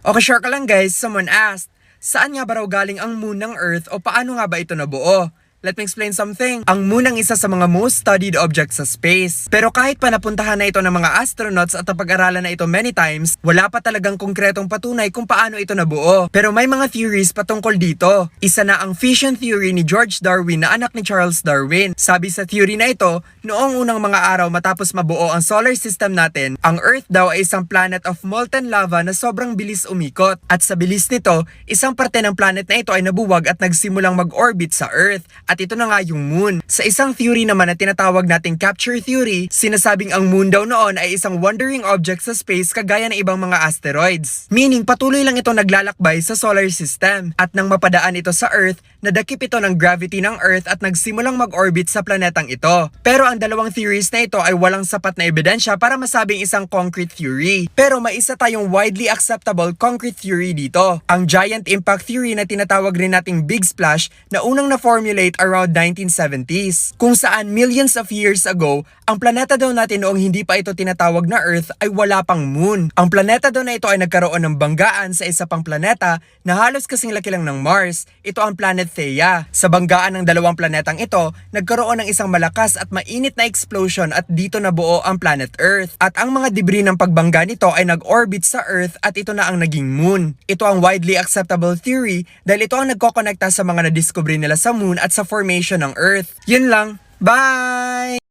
Okay, sure ka lang guys, someone asked, saan nga ba raw galing ang moon ng Earth o paano nga ba ito nabuo? Let me explain something. Ang moon ang isa sa mga most studied objects sa space. Pero kahit pa napuntahan na ito ng mga astronauts at napag-aralan na ito many times, wala pa talagang konkretong patunay kung paano ito nabuo. Pero may mga theories patungkol dito. Isa na ang fission theory ni George Darwin na anak ni Charles Darwin. Sabi sa theory na ito, noong unang mga araw matapos mabuo ang solar system natin, ang Earth daw ay isang planet of molten lava na sobrang bilis umikot. At sa bilis nito, isang parte ng planet na ito ay nabuwag at nagsimulang mag-orbit sa Earth. At ito na nga yung moon. Sa isang theory naman na tinatawag nating capture theory, sinasabing ang moon daw noon ay isang wandering object sa space kagaya ng ibang mga asteroids. Meaning patuloy lang ito naglalakbay sa solar system. At nang mapadaan ito sa Earth, nadakip ito ng gravity ng Earth at nagsimulang mag-orbit sa planetang ito. Pero ang dalawang theories na ito ay walang sapat na ebidensya para masabing isang concrete theory. Pero may isa tayong widely acceptable concrete theory dito. Ang giant impact theory na tinatawag rin nating Big Splash na unang na-formulate around 1970s. Kung saan millions of years ago, ang planeta daw natin noong hindi pa ito tinatawag na Earth ay wala pang moon. Ang planeta daw na ito ay nagkaroon ng banggaan sa isa pang planeta na halos kasing laki lang ng Mars. Ito ang planet Theia. Sa banggaan ng dalawang planetang ito, nagkaroon ng isang malakas at mainit na explosion at dito nabuo ang planet Earth. At ang mga debris ng pagbangga nito ay nag-orbit sa Earth at ito na ang naging moon. Ito ang widely acceptable theory dahil ito ang nagkokonekta sa mga nadiskubre nila sa moon at sa formation ng Earth. Yun lang. Bye!